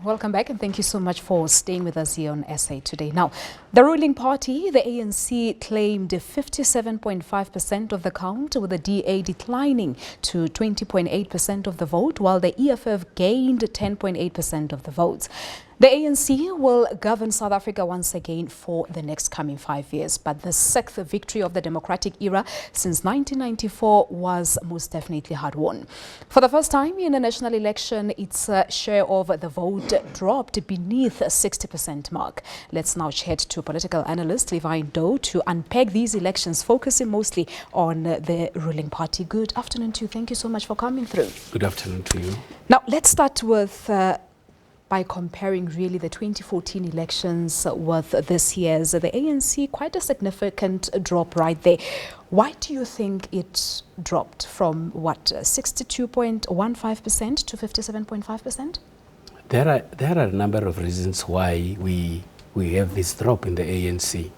Welcome back and thank you so much for staying with us here on SA Today. Now, the ruling party, the ANC, claimed 57.5% of the count, with the DA declining to 20.8% of the vote, while the EFF gained 10.8% of the votes. The ANC will govern South Africa once again for the next coming 5 years, but the sixth victory of the democratic era since 1994 was most definitely hard-won. For the first time in a national election, its share of the vote dropped beneath a 60% mark. Let's now chat to political analyst Levy Ndou to unpack these elections, focusing mostly on the ruling party. Good afternoon to you. Thank you so much for coming through. Good afternoon to you. Now, let's start with by comparing really the 2014 elections with this year's. The ANC, quite a significant drop right there. Why do you think it dropped from, 62.15% to 57.5%? There are a number of reasons why we have this drop in the ANC.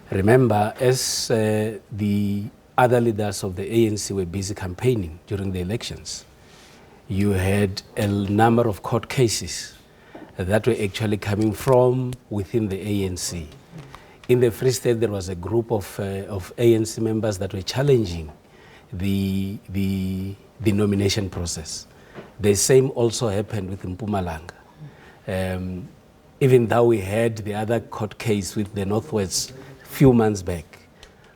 Remember, as the other leaders of the ANC were busy campaigning during the elections, you had a number of court cases that were actually coming from within the ANC. In the Free State, there was a group of ANC members that were challenging the nomination process. The same also happened with Mpumalanga. Even though we had the other court case with the Northwest a few months back.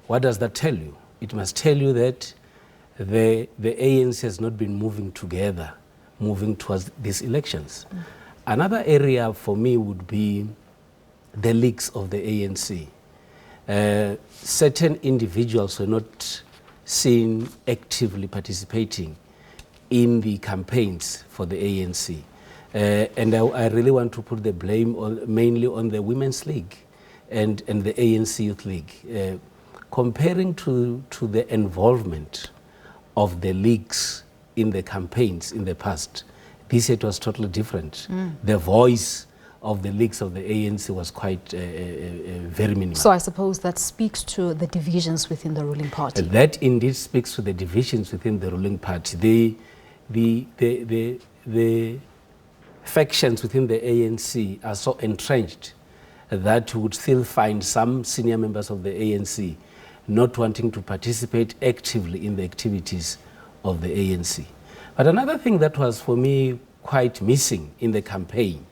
What does that tell you? It must tell you that the ANC has not been moving together, moving towards these elections. Another area for me would be the leaks of the ANC. Certain individuals were not seen actively participating in the campaigns for the ANC. And I really want to put the blame mainly on the Women's League and the ANC Youth League. Comparing to the involvement of the leagues in the campaigns in the past, this year it was totally different. The voice of the leagues of the ANC was quite very minimal. So I suppose that speaks to the divisions within the ruling party. That indeed speaks to the divisions within the ruling party. The factions within the ANC are so entrenched that you would still find some senior members of the ANC not wanting to participate actively in the activities of the ANC. But another thing that was for me quite missing in the campaign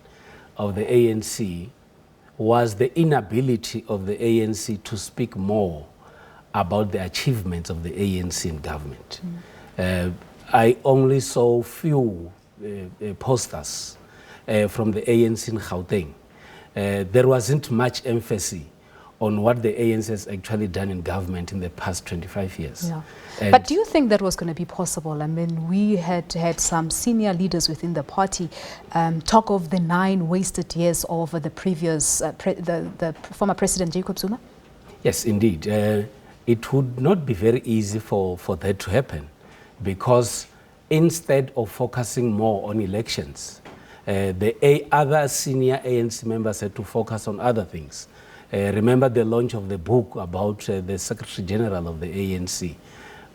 of the ANC was the inability of the ANC to speak more about the achievements of the ANC in government. I only saw few posters from the ANC in Gauteng. There wasn't much emphasis on what the ANC has actually done in government in the past 25 years. Yeah. But do you think that was going to be possible? I mean, we had some senior leaders within the party talk of the 9 wasted years of the previous, the former President Jacob Zuma? Yes, indeed. It would not be very easy for that to happen, because instead of focusing more on elections, the other senior ANC members had to focus on other things. Remember the launch of the book about the Secretary General of the ANC.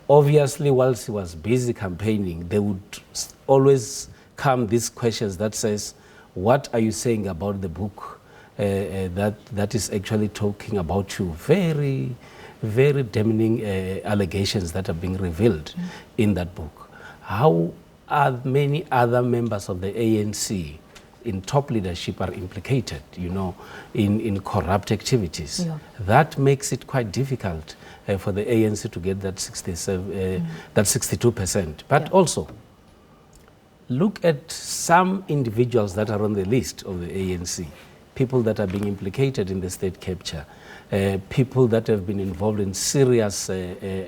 Obviously, whilst he was busy campaigning, there would always come these questions that says, what are you saying about the book that is actually talking about you? Very, very damning allegations that are being revealed in that book. How are many other members of the ANC in top leadership are implicated, in corrupt activities? Yeah. That makes it quite difficult for the ANC to get that 62%. But also, look at some individuals that are on the list of the ANC, people that are being implicated in the state capture, people that have been involved in serious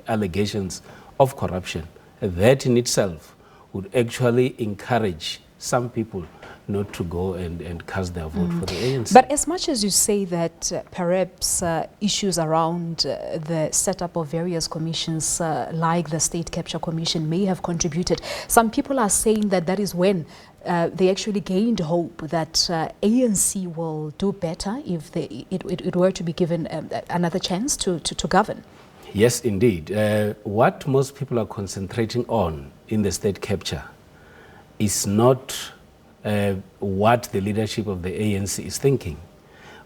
allegations of corruption. That in itself would actually encourage some people not to go and cast their vote for the ANC. But as much as you say that perhaps issues around the setup of various commissions like the State Capture Commission may have contributed, some people are saying that that is when they actually gained hope that ANC will do better if it were to be given another chance to govern. Yes, indeed. What most people are concentrating on in the state capture is not what the leadership of the ANC is thinking.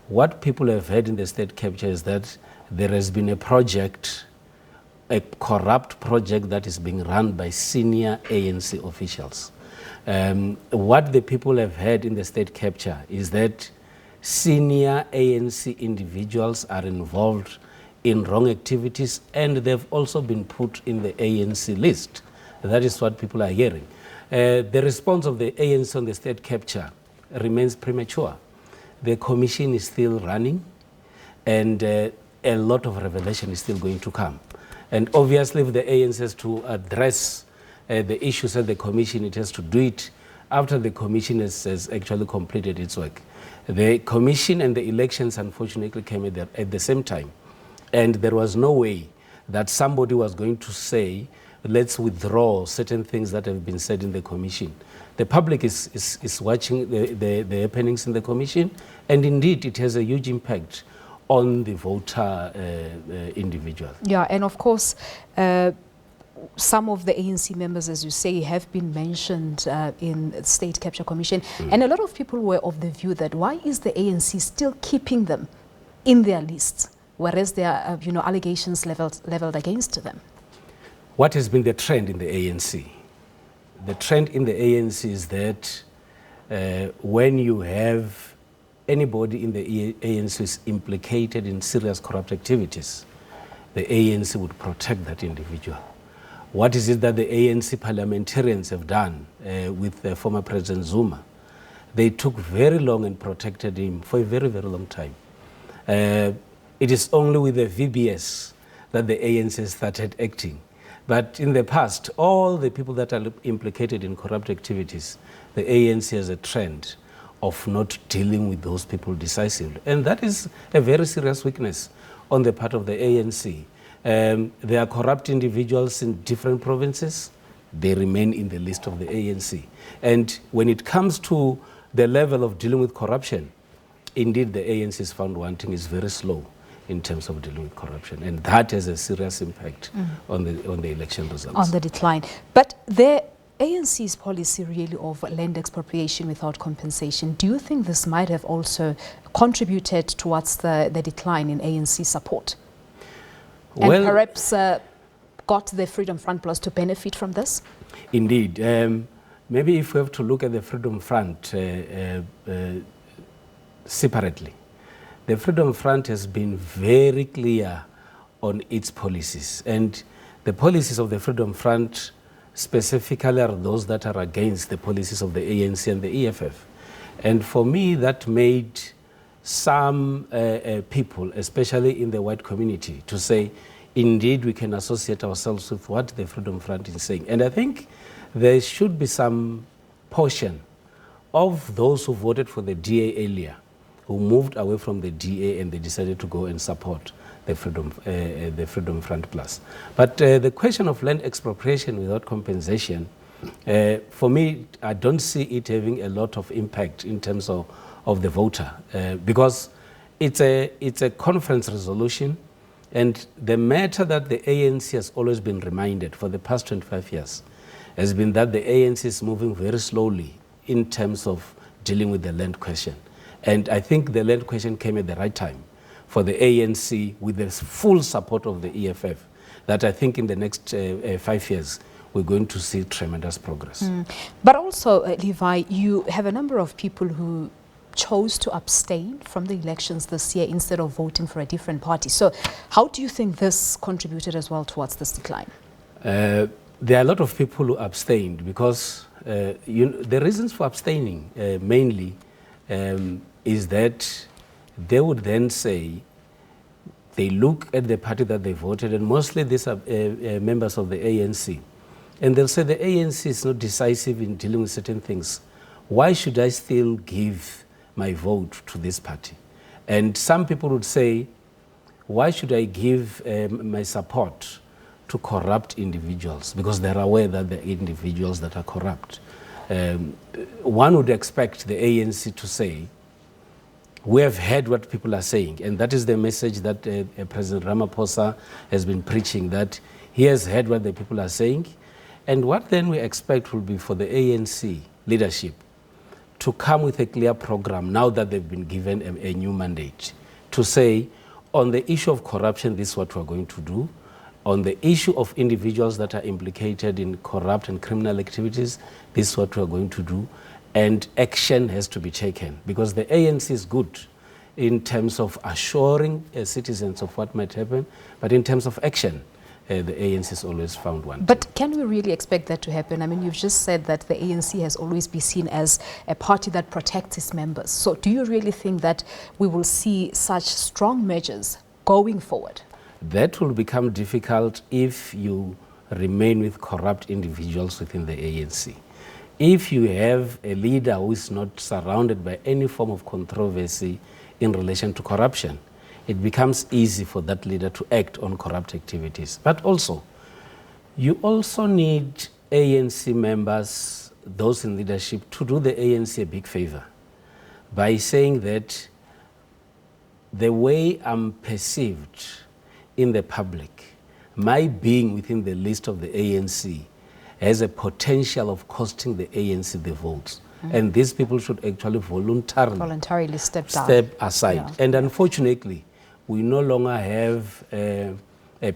What people have heard in the state capture is that there has been a project, a corrupt project that is being run by senior ANC officials. What the people have heard in the state capture is that senior ANC individuals are involved in wrong activities, and they've also been put in the ANC list. That is what people are hearing. The response of the ANC on the state capture remains premature. The commission is still running, and a lot of revelation is still going to come. And obviously, if the ANC has to address the issues at the commission, it has to do it after the commission has actually completed its work. The commission and the elections, unfortunately, came at the same time. And there was no way that somebody was going to say, let's withdraw certain things that have been said in the commission. The public is watching the happenings in the commission, and indeed it has a huge impact on the voter individual. Yeah, and of course, some of the ANC members, as you say, have been mentioned in the State Capture Commission. And a lot of people were of the view that why is the ANC still keeping them in their lists, whereas there are allegations leveled against them? What has been the trend in the ANC? The trend in the ANC is that when you have anybody in the ANC is implicated in serious corrupt activities, the ANC would protect that individual. What is it that the ANC parliamentarians have done with former President Zuma? They took very long and protected him for a very, very long time. It is only with the VBS that the ANC started acting. But in the past, all the people that are implicated in corrupt activities, the ANC has a trend of not dealing with those people decisively. And that is a very serious weakness on the part of the ANC. There are corrupt individuals in different provinces. They remain in the list of the ANC. And when it comes to the level of dealing with corruption, indeed the ANC is found wanting, is very slow in terms of dealing with corruption. And that has a serious impact on the election results. On the decline. But the ANC's policy really of land expropriation without compensation, do you think this might have also contributed towards the decline in ANC support? And well, perhaps got the Freedom Front Plus to benefit from this? Indeed. Maybe if we have to look at the Freedom Front separately. The Freedom Front has been very clear on its policies, and the policies of the Freedom Front specifically are those that are against the policies of the ANC and the EFF. And for me, that made some people, especially in the white community, to say, indeed, we can associate ourselves with what the Freedom Front is saying. And I think there should be some portion of those who voted for the DA earlier, who moved away from the DA and they decided to go and support the Freedom Front Plus. But the question of land expropriation without compensation, for me, I don't see it having a lot of impact in terms of the voter, because it's a conference resolution, and the matter that the ANC has always been reminded for the past 25 years has been that the ANC is moving very slowly in terms of dealing with the land question. And I think the land question came at the right time for the ANC with the full support of the EFF, that I think in the next 5 years, we're going to see tremendous progress. But also, Levi, you have a number of people who chose to abstain from the elections this year instead of voting for a different party. So how do you think this contributed as well towards this decline? There are a lot of people who abstained because the reasons for abstaining mainly is that they would then say, they look at the party that they voted, and mostly these are members of the ANC, and they'll say the ANC is not decisive in dealing with certain things. Why should I still give my vote to this party? And some people would say, why should I give my support to corrupt individuals? Because they're aware that the individuals that are corrupt. One would expect the ANC to say, we have heard what people are saying, and that is the message that President Ramaphosa has been preaching, that he has heard what the people are saying. And what then we expect will be for the ANC leadership to come with a clear program now that they've been given a new mandate to say, on the issue of corruption, this is what we're going to do. On the issue of individuals that are implicated in corrupt and criminal activities, this is what we're going to do. And action has to be taken, because the ANC is good in terms of assuring citizens of what might happen, but in terms of action, the ANC has always found one. But can we really expect that to happen? I mean, you've just said that the ANC has always been seen as a party that protects its members. So do you really think that we will see such strong measures going forward? That will become difficult if you remain with corrupt individuals within the ANC. If you have a leader who is not surrounded by any form of controversy in relation to corruption, it becomes easy for that leader to act on corrupt activities. But also, you also need ANC members, those in leadership, to do the ANC a big favor by saying that the way I'm perceived in the public, my being within the list of the ANC has a potential of costing the ANC the votes. And these people should actually voluntarily step aside. Yeah. And unfortunately, we no longer have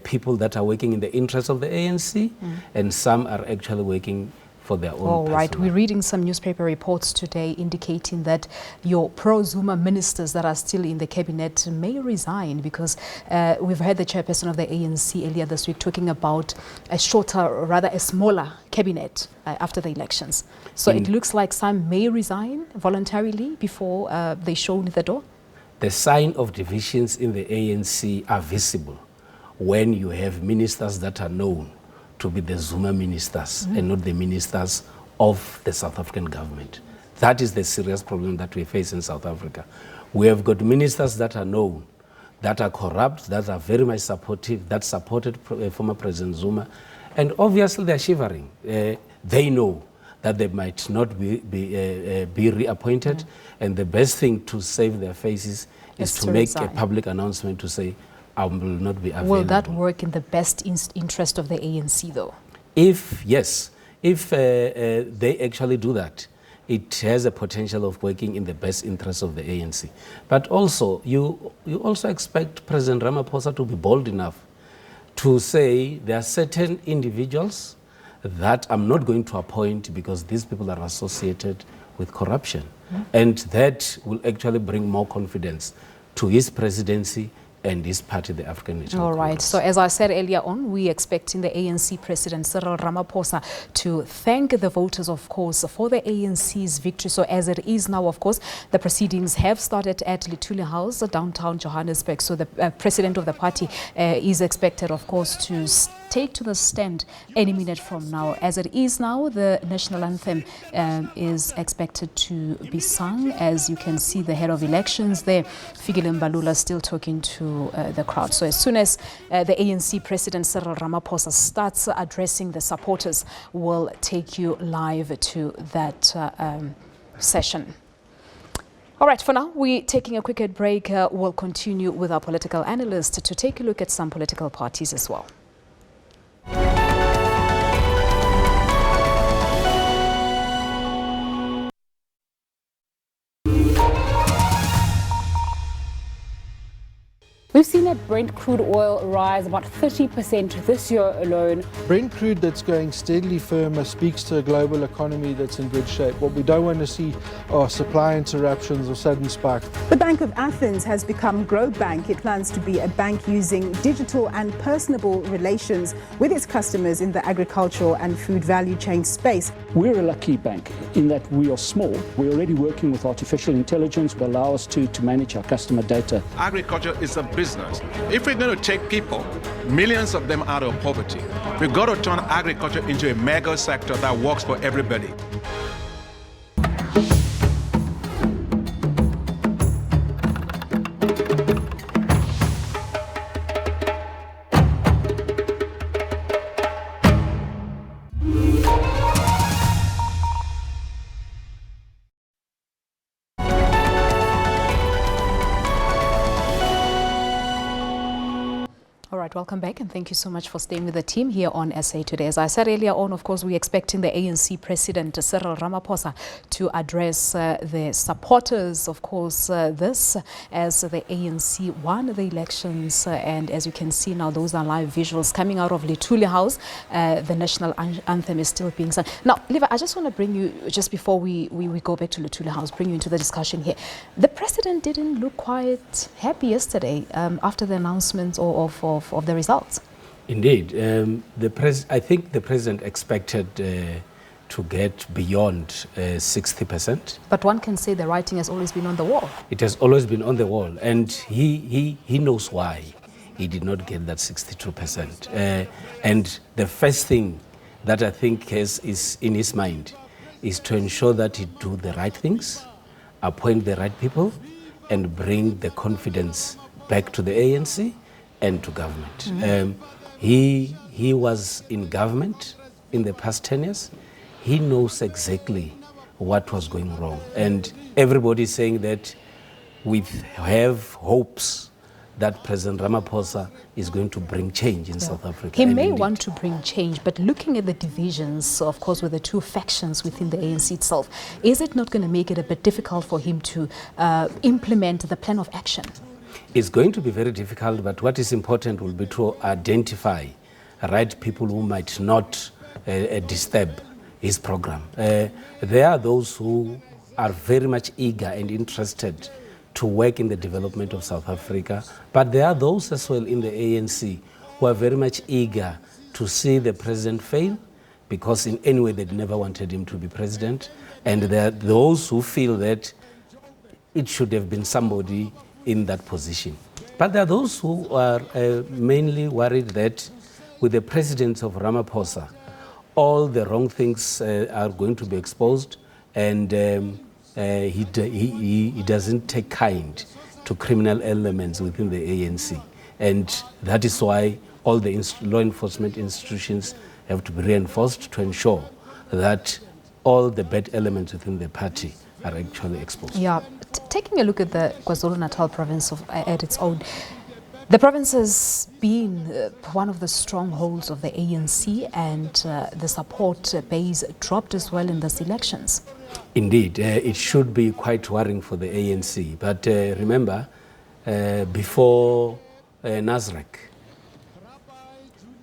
people that are working in the interest of the ANC, and some are actually working for their own. All right, we're reading some newspaper reports today indicating that your pro-Zuma ministers that are still in the cabinet may resign, because we've heard the chairperson of the ANC earlier this week talking about a shorter, or rather a smaller cabinet after the elections. So it looks like some may resign voluntarily before they show the door. The sign of divisions in the ANC are visible when you have ministers that are known to be the Zuma ministers and not the ministers of the South African government. That is the serious problem that we face in South Africa. We have got ministers that are known, that are corrupt, that are very much supportive, that supported former President Zuma, and obviously they're shivering. They know that they might not be reappointed, and the best thing to save their faces is to make a public announcement to say, I will not be available. Will that work in the best interest of the ANC, though? If they actually do that, it has a potential of working in the best interest of the ANC. But also, you also expect President Ramaphosa to be bold enough to say there are certain individuals that I'm not going to appoint because these people are associated with corruption. And that will actually bring more confidence to his presidency and his party, the African National Congress. All right. So as I said earlier on, we're expecting the ANC President Cyril Ramaphosa to thank the voters, of course, for the ANC's victory. So as it is now, of course, the proceedings have started at Lithuli House, downtown Johannesburg. So the president of the party is expected, of course, to take to the stand any minute from now. As it is now, the national anthem is expected to be sung. As you can see, the head of elections there, Fikile Mbalula, still talking to the crowd. So as soon as the ANC President Cyril Ramaphosa starts addressing the supporters, we'll take you live to that session. All right, for now, we're taking a quick break. We'll continue with our political analyst to take a look at some political parties as well. We've seen that Brent crude oil rise about 30% this year alone. Brent crude that's going steadily firmer speaks to a global economy that's in good shape. What we don't want to see are supply interruptions or sudden spikes. The Bank of Athens has become GrowBank. It plans to be a bank using digital and personable relations with its customers in the agricultural and food value chain space. We're a lucky bank in that we are small. We're already working with artificial intelligence that allow us to manage our customer data. Agriculture is a business. If we're going to take people, millions of them out of poverty, we've got to turn agriculture into a mega sector that works for everybody. right, welcome back and thank you so much for staying with the team here on SA Today. As I said earlier on, of course, we're expecting the ANC President Cyril Ramaphosa to address the supporters, of course, this as the ANC won the elections. And as you can see now, those are live visuals coming out of Litulia House. The national anthem is still being sung. Now, Levy, I just want to bring you, just before we go back to Litulia House, bring you into the discussion here. The President didn't look quite happy yesterday after the announcement of the results. Indeed. I think the President expected to get beyond 60%. But one can say the writing has always been on the wall. It has always been on the wall, and he knows why he did not get that 62%. And the first thing that I think is in his mind is to ensure that he do the right things, appoint the right people, and bring the confidence back to the ANC and to government. He was in government in the past 10 years. He knows exactly what was going wrong. And everybody is saying that we have hopes that President Ramaphosa is going to bring change in South Africa. He may want to bring change, but looking at the divisions, of course, with the two factions within the ANC itself, is it not going to make it a bit difficult for him to implement the plan of action? It's going to be very difficult, but what is important will be to identify right people who might not disturb his program. There are those who are very much eager and interested to work in the development of South Africa, but there are those as well in the ANC who are very much eager to see the president fail, because in any way they never wanted him to be president, and there are those who feel that it should have been somebody in that position. But there are those who are mainly worried that with the presidency of Ramaphosa, all the wrong things are going to be exposed, and he doesn't take kind to criminal elements within the ANC. And that is why all the law enforcement institutions have to be reinforced to ensure that all the bad elements within the party are actually exposed. Yeah, taking a look at the KwaZulu-Natal province at its own, the province has been one of the strongholds of the ANC, and the support base dropped as well in these elections. Indeed, it should be quite worrying for the ANC. But remember, before Nasrec,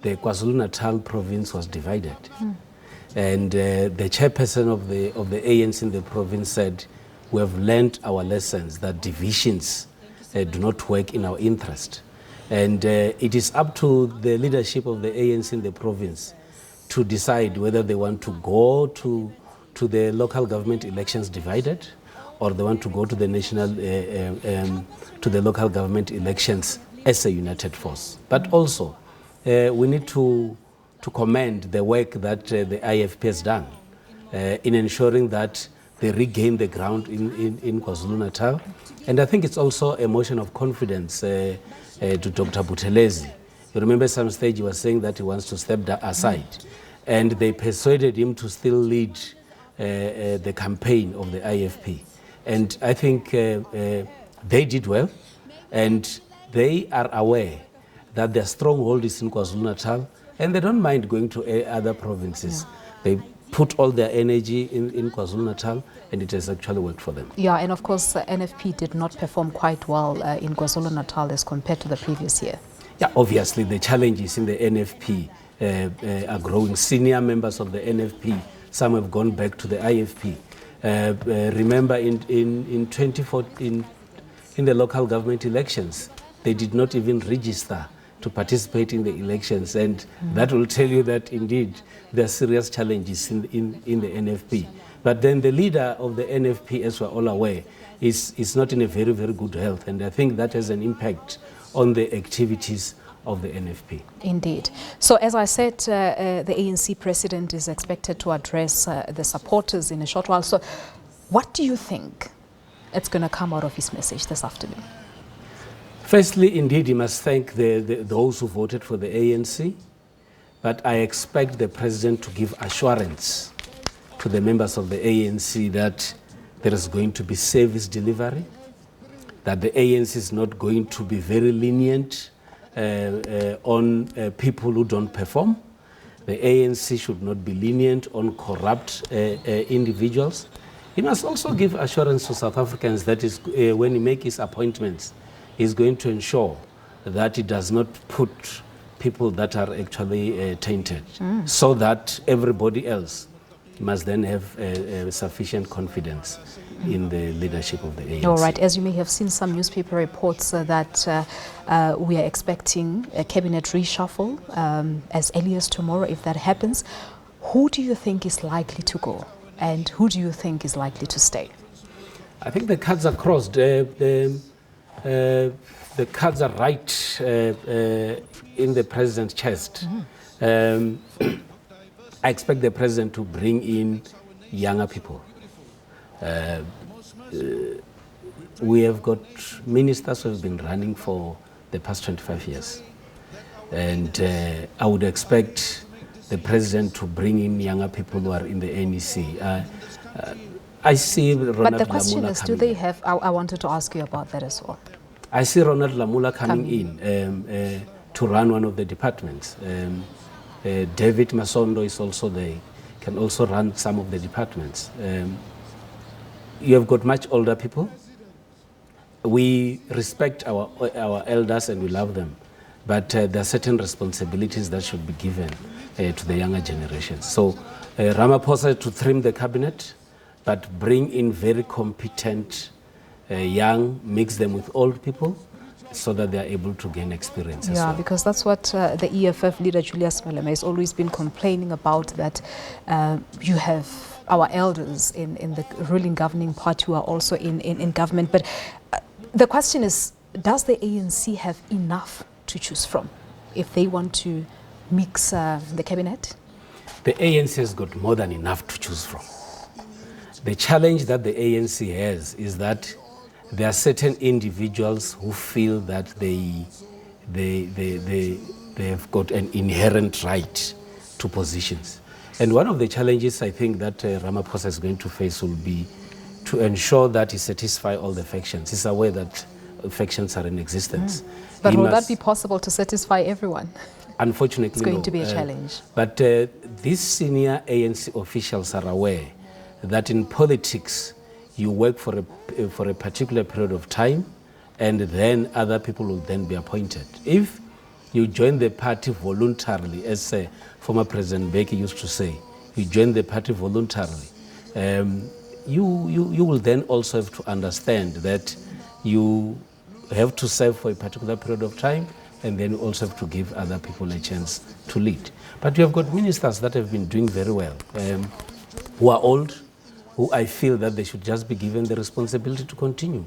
the KwaZulu-Natal province was divided. And the chairperson of the ANC in the province said, we have learned our lessons that divisions do not work in our interest. And it is up to the leadership of the ANC in the province to decide whether they want to go to the local government elections divided, or they want to go to the national, to the local government elections as a united force. But also, we need to commend the work that the IFP has done in ensuring that they regain the ground in KwaZulu-Natal. And I think it's also a motion of confidence to Dr. Buthelezi. You remember some stage he was saying that he wants to step aside. And they persuaded him to still lead the campaign of the IFP. And I think they did well, and they are aware that their stronghold is in KwaZulu-Natal, and they don't mind going to other provinces. They put all their energy in KwaZulu-Natal, and it has actually worked for them. Yeah, and of course, NFP did not perform quite well in KwaZulu-Natal as compared to the previous year. Yeah, obviously the challenges in the NFP are growing. Senior members of the NFP, some have gone back to the IFP. Remember in 2014, in the local government elections, they did not even register to participate in the elections, and that will tell you that indeed there are serious challenges in the NFP. But then the leader of the NFP, as we're all aware, is not in a very, very good health, and I think that has an impact on the activities of the NFP. Indeed. So as I said, the ANC president is expected to address the supporters in a short while. So what do you think it's going to come out of his message this afternoon? Firstly, indeed, he must thank those who voted for the ANC, but I expect the president to give assurance to the members of the ANC that there is going to be service delivery, that the ANC is not going to be very lenient on people who don't perform. The ANC should not be lenient on corrupt individuals. He must also give assurance to South Africans that is, when he makes his appointments, he's going to ensure that he does not put people that are actually tainted, so that everybody else must then have sufficient confidence in the leadership of the ANC. All right, as you may have seen some newspaper reports that we are expecting a cabinet reshuffle as early as tomorrow. If that happens, who do you think is likely to go and who do you think is likely to stay? I think the cards are crossed. The cards are right in the president's chest. I expect the president to bring in younger people. We have got ministers who have been running for the past 25 years. And I would expect the president to bring in younger people who are in the NEC. I see Ronald But the question Lamula is, do they have, I wanted to ask you about that as well. I see Ronald Lamula coming in to run one of the departments. David Masondo is also there, can also run some of the departments. You have got much older people. We respect our elders and we love them, but there are certain responsibilities that should be given to the younger generations. So Ramaphosa to trim the cabinet, but bring in very competent young, mix them with old people, so that they are able to gain experience as well. Because that's what the EFF leader Julius Malema has always been complaining about, that you have our elders in the ruling governing party who are also in government. But the question is, does the ANC have enough to choose from if they want to mix the cabinet? The ANC has got more than enough to choose from. The challenge that the ANC has is that there are certain individuals who feel that they have got an inherent right to positions. And one of the challenges I think that Ramaphosa is going to face will be to ensure that he satisfies all the factions. He's aware that factions are in existence. But will that be possible to satisfy everyone? Unfortunately, it's going to be a challenge. But these senior ANC officials are aware that in politics, you work for a particular period of time, and then other people will then be appointed. If you join the party voluntarily, as former President Mbeki used to say, you join the party voluntarily, you will then also have to understand that you have to serve for a particular period of time, and then you also have to give other people a chance to lead. But you have got ministers that have been doing very well, who are old, who I feel that they should just be given the responsibility to continue.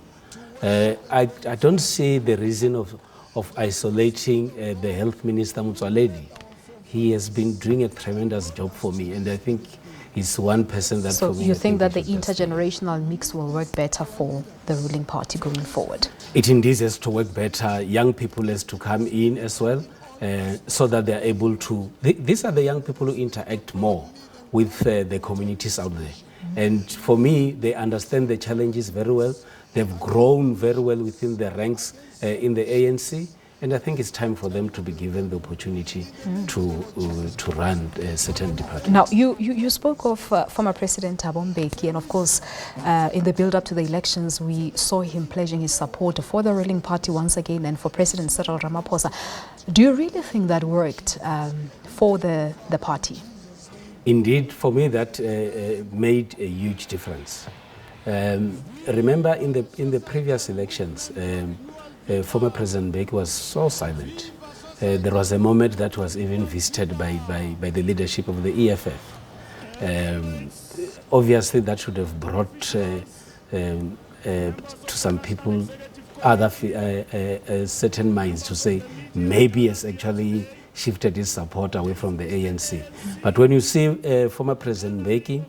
I don't see the reason of isolating the health minister, Motsoaledi. He has been doing a tremendous job for me, and I think he's one person that so for me... So you think that the intergenerational mix will work better for the ruling party going forward? It indeed has to work better. Young people has to come in as well, so that they're able to... These are the young people who interact more with the communities out there. And for me, they understand the challenges very well. They've grown very well within their ranks in the ANC. And I think it's time for them to be given the opportunity to run certain departments. Now, you spoke of former President Thabo Mbeki, and of course, in the build-up to the elections, we saw him pledging his support for the ruling party once again and for President Cyril Ramaphosa. Do you really think that worked for the party? Indeed, for me, that made a huge difference. Remember, in the previous elections, former President Mbeki was so silent. There was a moment that was even visited by the leadership of the EFF. Obviously, that should have brought to some people other certain minds to say maybe has actually shifted his support away from the ANC. But when you see former President Mbeki,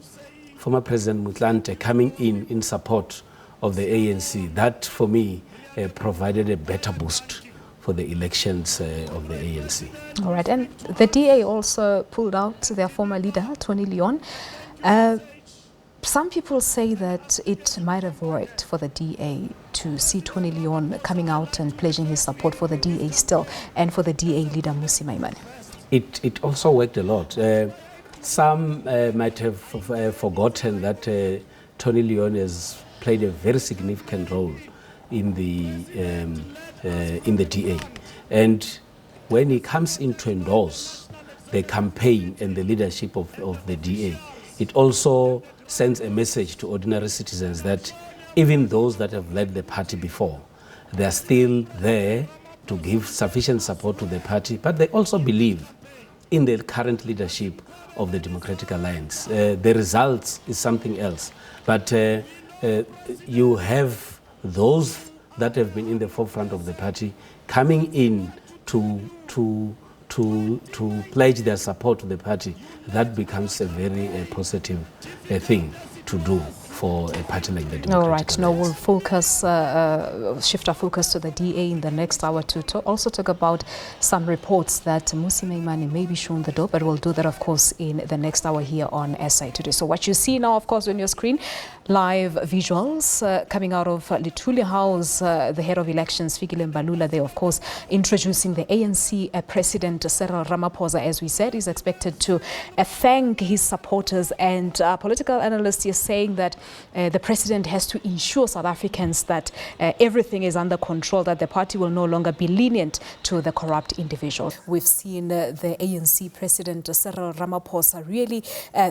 former President Motlanthe coming in support of the ANC, that for me provided a better boost for the elections of the ANC. All right, and the DA also pulled out their former leader, Tony Leon. Some people say that it might have worked for the DA to see Tony Leon coming out and pledging his support for the DA still, and for the DA leader Mmusi Maimane. It also worked a lot. Some might have forgotten that Tony Leon has played a very significant role in the DA, and when he comes in to endorse the campaign and the leadership of the DA, it also sends a message to ordinary citizens that even those that have led the party before, they are still there to give sufficient support to the party, but they also believe in the current leadership of the Democratic Alliance. The results is something else, but you have those that have been in the forefront of the party coming in to pledge their support to the party. That becomes a very positive thing to do for a party like the Democratic All right, Alliance. now we'll focus, shift our focus to the DA in the next hour to also talk about some reports that Mmusi Maimane may be shown the door, but we'll do that, of course, in the next hour here on SA Today. So what you see now, of course, on your screen, live visuals coming out of Lithuli House, the head of elections, Fikile Mbalula, there, of course, introducing the ANC President Cyril Ramaphosa. As we said, is expected to thank his supporters, and political analysts are saying that the president has to ensure South Africans that everything is under control, that the party will no longer be lenient to the corrupt individual. We've seen the ANC President Cyril Ramaphosa really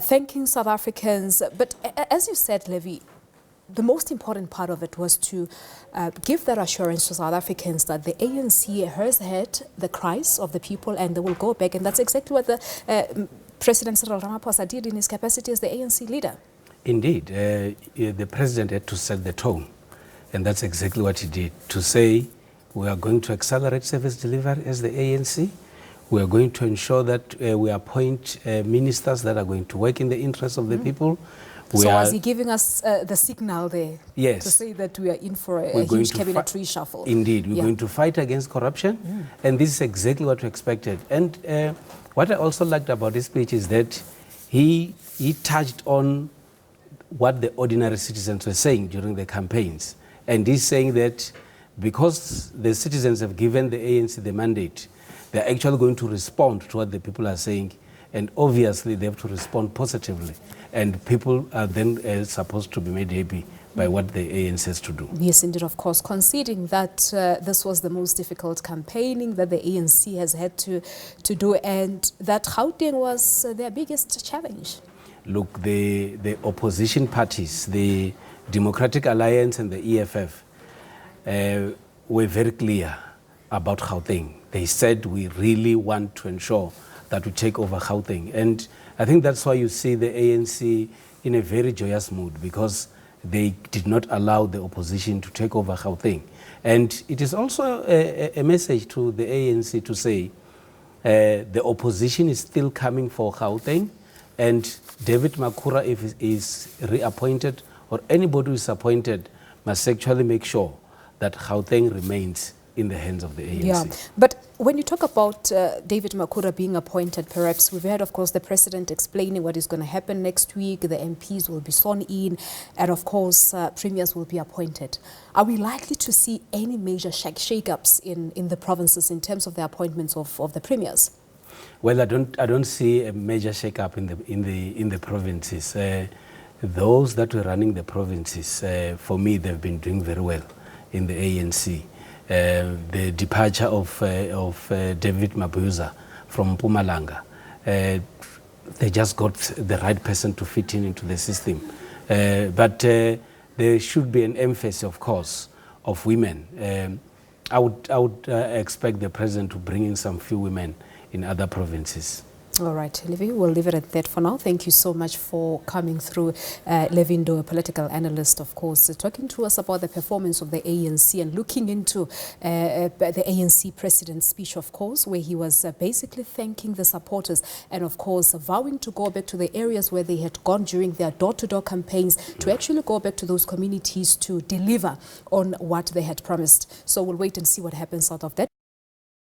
thanking South Africans. But as you said, Levy, the most important part of it was to give that assurance to South Africans that the ANC has heard the cries of the people and they will go back. And that's exactly what the President Cyril Ramaphosa did in his capacity as the ANC leader. Indeed, the president had to set the tone, and that's exactly what he did, to say we are going to accelerate service delivery as the ANC. We are going to ensure that we appoint ministers that are going to work in the interest of the people. Was he giving us the signal there? Yes. To say that we are in for a huge cabinet reshuffle? Indeed, we're going to fight against corruption, and this is exactly what we expected. And what I also liked about this speech is that he touched on what the ordinary citizens were saying during the campaigns. And he's saying that because the citizens have given the ANC the mandate, they're actually going to respond to what the people are saying. And obviously, they have to respond positively. And people are then supposed to be made happy by what the ANC has to do. Yes, indeed, of course, conceding that this was the most difficult campaigning that the ANC has had to do, and that Gauteng was their biggest challenge. Look, the opposition parties, the Democratic Alliance and the EFF, were very clear about Gauteng. They said we really want to ensure that we take over Gauteng. And I think that's why you see the ANC in a very joyous mood, because they did not allow the opposition to take over Gauteng. And it is also a message to the ANC to say the opposition is still coming for Gauteng, and David Makhura, if he is reappointed, or anybody who is appointed, must actually make sure that Gauteng remains in the hands of the ANC. Yeah, but when you talk about David Makhura being appointed, perhaps we've heard, of course, the president explaining what is going to happen next week. The MPs will be sworn in, and of course, premiers will be appointed. Are we likely to see any major shake-ups in the provinces in terms of the appointments of the premiers? Well, I don't see a major shake-up in the provinces. Those that were running the provinces, for me, they've been doing very well in the ANC. The departure of David Mabuza from Mpumalanga, they just got the right person to fit into the system. But there should be an emphasis, of course, of women. I would expect the president to bring in some few women in other provinces. All right, Levy, we'll leave it at that for now. Thank you so much for coming through. Levy Ndou, a political analyst, of course, talking to us about the performance of the ANC and looking into the ANC president's speech, of course, where he was basically thanking the supporters and, of course, vowing to go back to the areas where they had gone during their door-to-door campaigns to actually go back to those communities to deliver on what they had promised. So we'll wait and see what happens out of that.